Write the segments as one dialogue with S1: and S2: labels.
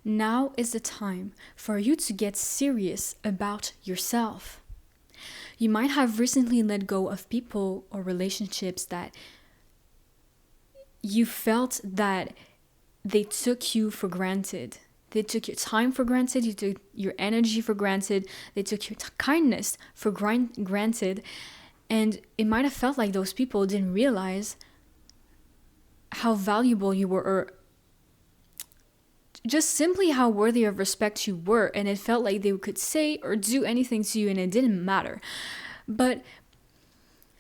S1: Now is the time for you to get serious about yourself. You might have recently let go of people or relationships that you felt that they took you for granted. They took your time for granted, you took your energy for granted, they took your kindness for granted. And it might have felt like those people didn't realize how valuable you were, or just simply how worthy of respect you were. And it felt like they could say or do anything to you and it didn't matter. But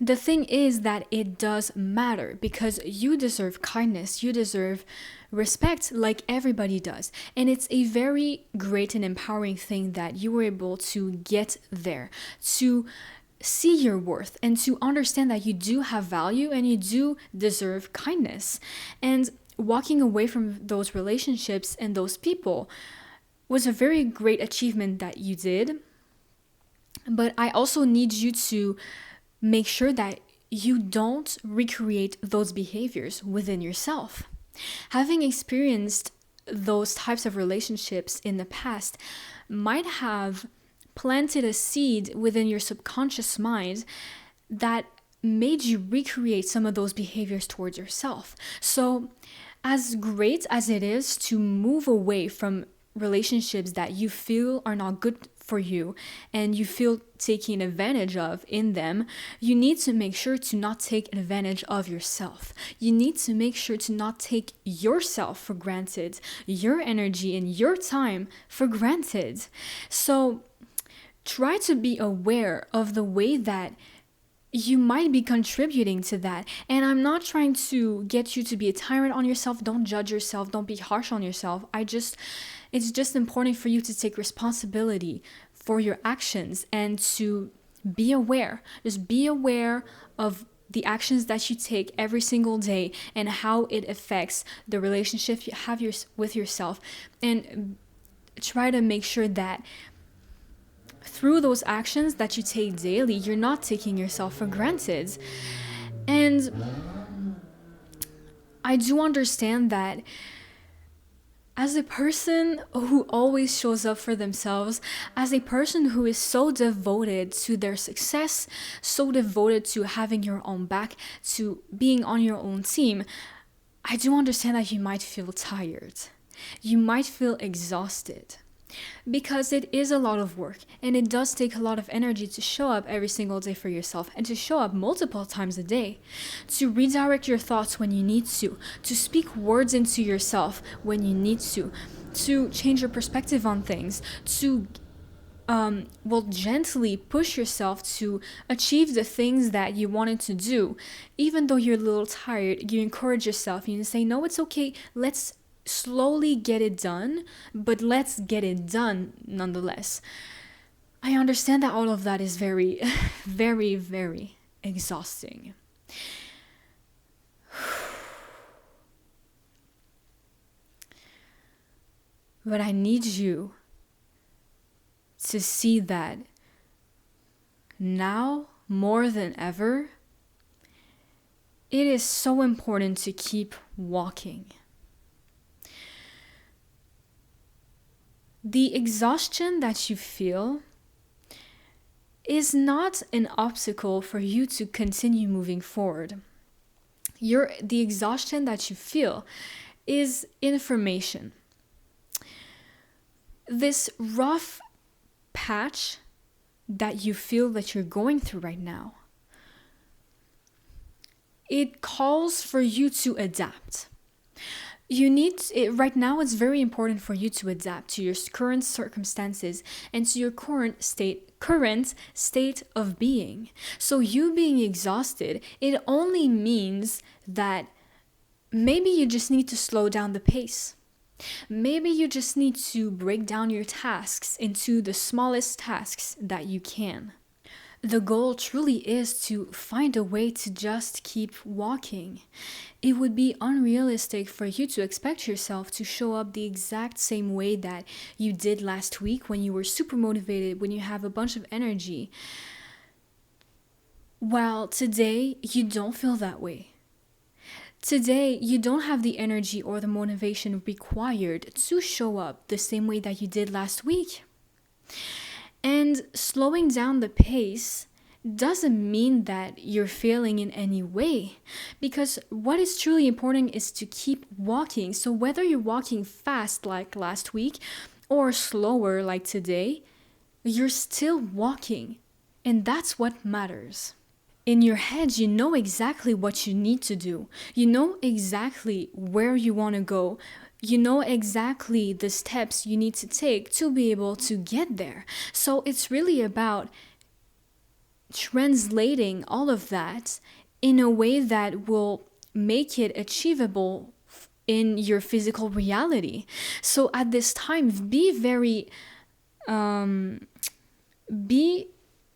S1: the thing is that it does matter, because you deserve kindness, you deserve respect like everybody does. And it's a very great and empowering thing that you were able to get there, to see your worth and to understand that you do have value and you do deserve kindness. And walking away from those relationships and those people was a very great achievement that you did. But I also need you to make sure that you don't recreate those behaviors within yourself. Having experienced those types of relationships in the past might have planted a seed within your subconscious mind that made you recreate some of those behaviors towards yourself. So, as great as it is to move away from relationships that you feel are not good for you and you feel taken advantage of in them, you need to make sure to not take advantage of yourself. You need to make sure to not take yourself for granted, your energy and your time for granted. So try to be aware of the way that you might be contributing to that. And I'm not trying to get you to be a tyrant on yourself. Don't judge yourself. Don't be harsh on yourself. It's just important for you to take responsibility for your actions and to be aware. Just be aware of the actions that you take every single day and how it affects the relationship you have with yourself. And try to make sure that through those actions that you take daily, you're not taking yourself for granted. And I do understand that as a person who always shows up for themselves, as a person who is so devoted to their success, so devoted to having your own back, to being on your own team, I do understand that you might feel tired. You might feel exhausted. Because it is a lot of work and it does take a lot of energy to show up every single day for yourself and to show up multiple times a day, to redirect your thoughts when you need to speak words into yourself when you need to change your perspective on things, to gently push yourself to achieve the things that you wanted to do. Even though you're a little tired, you encourage yourself. You say, no, it's okay. Let's slowly get it done, but let's get it done nonetheless. I understand that all of that is very, very, very exhausting. But I need you to see that now more than ever, it is so important to keep walking. The exhaustion that you feel is not an obstacle for you to continue moving forward. The exhaustion that you feel is information. This rough patch that you feel that you're going through right now, it calls for you to adapt. Right now it's very important for you to adapt to your current circumstances and to your current state of being. So you being exhausted, it only means that maybe you just need to slow down the pace. Maybe you just need to break down your tasks into the smallest tasks that you can. The goal truly is to find a way to just keep walking. It would be unrealistic for you to expect yourself to show up the exact same way that you did last week when you were super motivated, when you have a bunch of energy. While today you don't feel that way. Today, you don't have the energy or the motivation required to show up the same way that you did last week. And slowing down the pace doesn't mean that you're failing in any way, because what is truly important is to keep walking. So whether you're walking fast like last week or slower like today, you're still walking, and that's what matters. In your head, you know exactly what you need to do. You know exactly where you want to go. You know exactly the steps you need to take to be able to get there. So it's really about translating all of that in a way that will make it achievable in your physical reality. So at this time, be very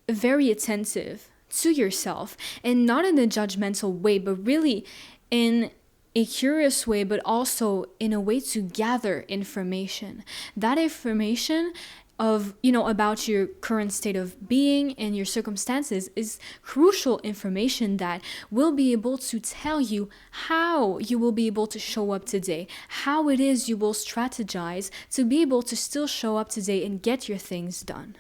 S1: attentive to yourself, and not in a judgmental way, but really in a curious way, but also in a way to gather information. That information of, about your current state of being and your circumstances is crucial information that will be able to tell you how you will be able to show up today, how it is you will strategize to be able to still show up today and get your things done.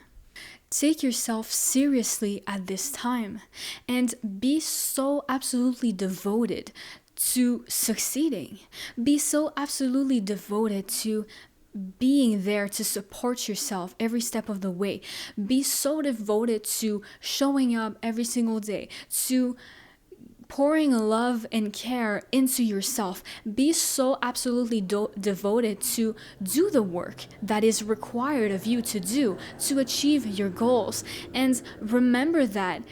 S1: Take yourself seriously at this time and be so absolutely devoted to succeeding. Be so absolutely devoted to being there to support yourself every step of the way. Be so devoted to showing up every single day, to pouring love and care into yourself. Be so absolutely devoted to do the work that is required of you to do to achieve your goals. And remember that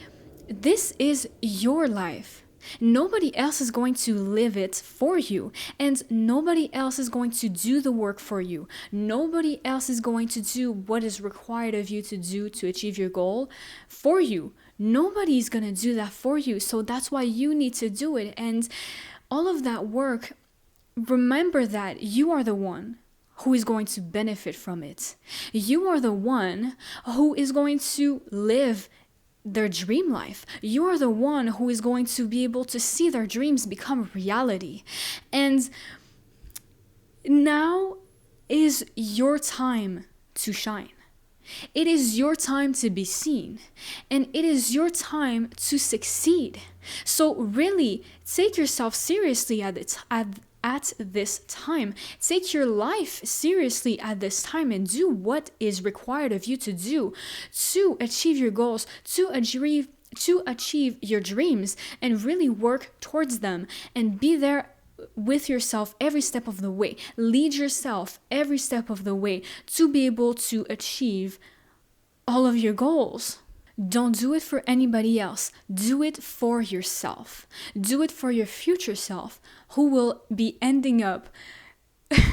S1: this is your life. Nobody else is going to live it for you, and nobody else is going to do the work for you. Nobody else is going to do what is required of you to do to achieve your goal for you. Nobody's going to do that for you. So that's why you need to do it. And all of that work, remember that you are the one who is going to benefit from it. You are the one who is going to live their dream life. You are the one who is going to be able to see their dreams become reality. And now is your time to shine. It is your time to be seen, and it is your time to succeed. So really take yourself seriously at this time. Take your life seriously at this time and do what is required of you to do to achieve your goals, to achieve your dreams, and really work towards them and be there with yourself every step of the way. Lead yourself every step of the way to be able to achieve all of your goals. Don't do it for anybody else. Do it for yourself. Do it for your future self, who will be ending up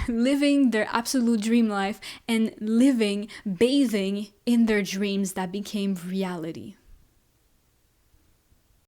S1: living their absolute dream life and bathing in their dreams that became reality.